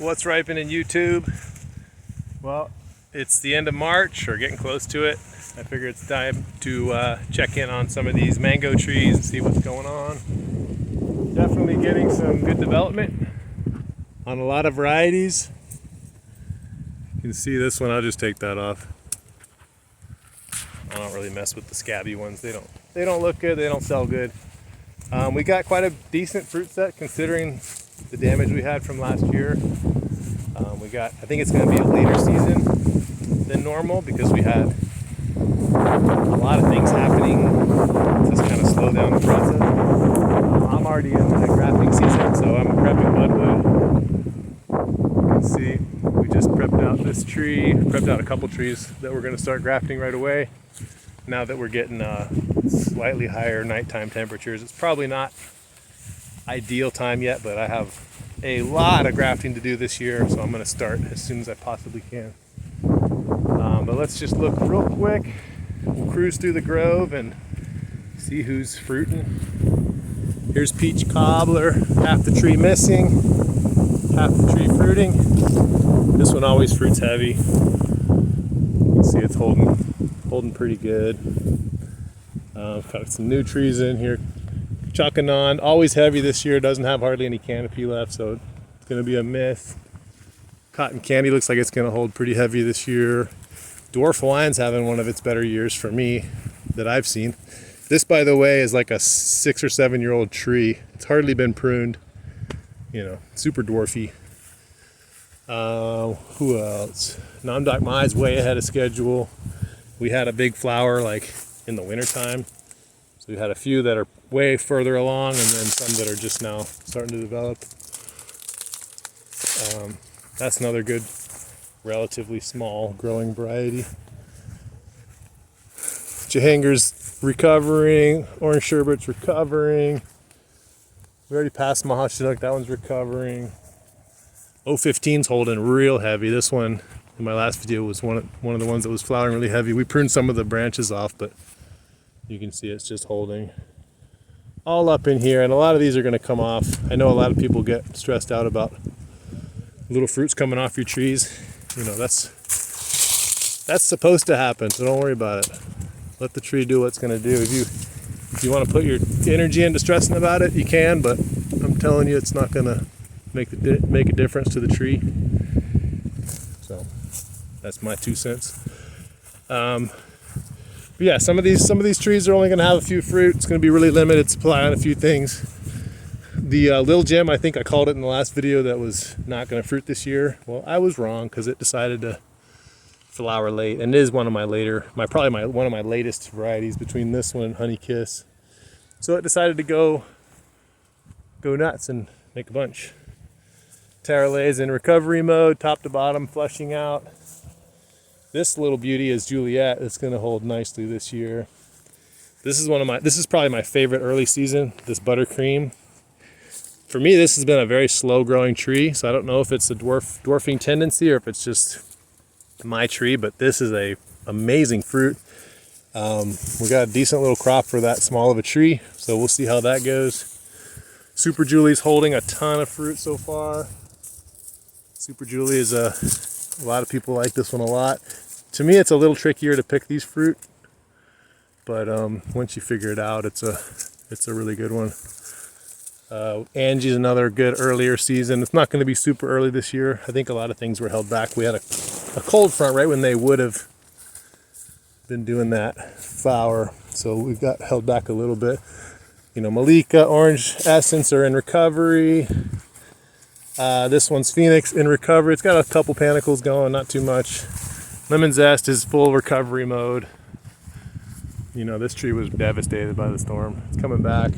What's ripening YouTube? Well, it's the end of March, or getting close to it. I figure it's time to check in on some of these mango trees and see what's going on. Definitely getting some good development on a lot of varieties. You can see this one, I'll just take that off. I don't really mess with the scabby ones. They don't look good, they don't sell good. We got quite a decent fruit set considering the damage we had from last year. I think it's going to be a later season than normal because we had a lot of things happening to just kind of slow down the process. I'm already in the grafting season, so I'm prepping budwood. You can see we just prepped out this tree, prepped out a couple trees that we're going to start grafting right away. Now that we're getting slightly higher nighttime temperatures, it's probably not ideal time yet, but I have a lot of grafting to do this year, so I'm going to start as soon as I possibly can. But let's just look real quick. We'll cruise through the grove and see who's fruiting. Here's peach cobbler, half the tree missing, half the tree fruiting. This one always fruits heavy. You can see it's holding pretty good. Got some new trees in here. Chacannon, always heavy this year, doesn't have hardly any canopy left, so it's going to be a myth. Cotton candy looks like it's going to hold pretty heavy this year. Dwarf Hawaiian's having one of its better years for me that I've seen. This, by the way, is like a 6 or 7 year old tree. It's hardly been pruned, super dwarfy. Who else? Namdok Mai's way ahead of schedule. We had a big flower like in the wintertime. So we had a few that are way further along and then some that are just now starting to develop. That's another good, relatively small growing variety. Jahanger's recovering, Orange Sherbet's recovering. We already passed Mahashinook, that one's recovering. 015's holding real heavy. This one in my last video was one of the ones that was flowering really heavy. We pruned some of the branches off, but you can see it's just holding all up in here, and a lot of these are going to come off. I know a lot of people get stressed out about little fruits coming off your trees. That's supposed to happen, so don't worry about it. Let the tree do what it's going to do. If you want to put your energy into stressing about it, you can, but I'm telling you, it's not going to make a difference to the tree. So that's my 2 cents. But yeah, some of these trees are only going to have a few fruit. It's going to be really limited supply on a few things. The Lil Jim, I think I called it in the last video, that was not going to fruit this year. Well, I was wrong because it decided to flower late, and it is one of my one of my latest varieties between this one and Honey Kiss. So it decided to go nuts and make a bunch. Tarale's in recovery mode, top to bottom, flushing out. This little beauty is Juliet. It's going to hold nicely this year. This is probably my favorite early season, this buttercream. For me, this has been a very slow growing tree, so I don't know if it's a dwarfing tendency or if it's just my tree, but this is a amazing fruit. We got a decent little crop for that small of a tree, so we'll see how that goes. Super Julie's holding a ton of fruit so far. Super Julie is a lot of people like this one a lot. To me, it's a little trickier to pick these fruit, but once you figure it out, it's a really good one. Angie's another good earlier season. It's not going to be super early this year. I think a lot of things were held back. We had a cold front right when they would have been doing that flower, so we've got held back a little bit. Malika, Orange Essence are in recovery. This one's Phoenix in recovery. It's got a couple panicles going, not too much. Lemon Zest is full recovery mode. This tree was devastated by the storm. It's coming back.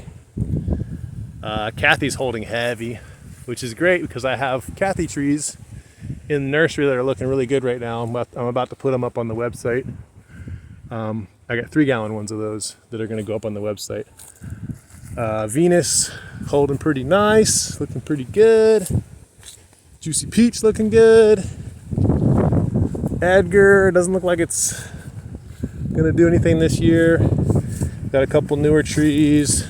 Kathy's holding heavy, which is great because I have Kathy trees in the nursery that are looking really good right now. I'm about to put them up on the website. I got 3-gallon ones of those that are going to go up on the website. Venus holding pretty nice, looking pretty good. Juicy Peach looking good. Edgar doesn't look like it's gonna do anything this year. Got a couple newer trees.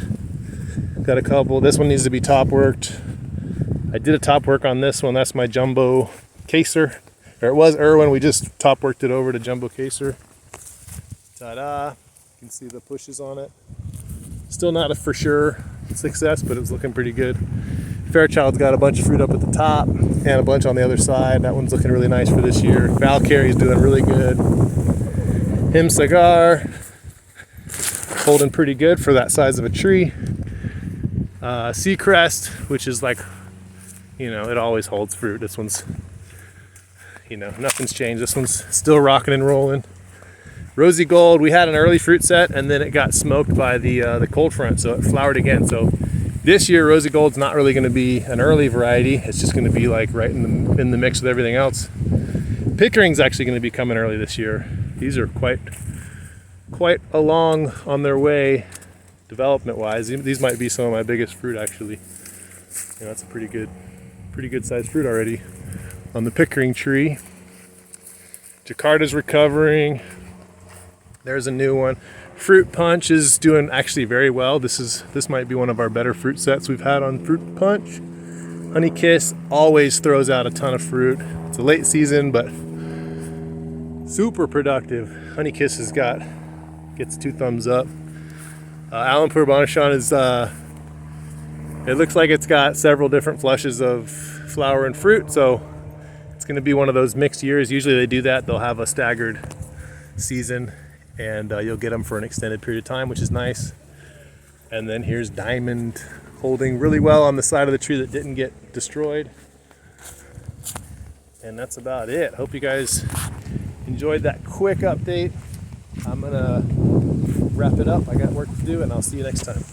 Got a couple. This one needs to be top worked. I did a top work on this one. That's my jumbo caser. Or it was Irwin. We just top worked it over to jumbo caser. Ta-da. You can see the pushes on it. Still not a for sure success, but it was looking pretty good. Fairchild's got a bunch of fruit up at the top and a bunch on the other side. That one's looking really nice for this year. Valkyrie's doing really good. Him Cigar holding pretty good for that size of a tree. Seacrest, which is like, you know, it always holds fruit. This one's, you know, nothing's changed. This one's still rocking and rolling. Rosy Gold, we had an early fruit set and then it got smoked by the cold front, so it flowered again. So this year, Rosy Gold's not really going to be an early variety. It's just going to be like right in the mix with everything else. Pickering's actually going to be coming early this year. These are quite along on their way, development-wise. These might be some of my biggest fruit, actually. You know, that's a pretty good sized fruit already on the Pickering tree. Jakarta's recovering. There's a new one. Fruit Punch is doing actually very well. This might be one of our better fruit sets we've had on Fruit Punch. Honey Kiss always throws out a ton of fruit. It's a late season, but super productive. Honey Kiss gets 2 thumbs up. Allenpur Bonachon is it looks like it's got several different flushes of flower and fruit, so it's going to be one of those mixed years. Usually they do that. They'll have a staggered season, and you'll get them for an extended period of time, which is nice. And then here's Diamond holding really well on the side of the tree that didn't get destroyed. And that's about it. Hope you guys enjoyed that quick update. I'm gonna wrap it up. I got work to do, and I'll see you next time.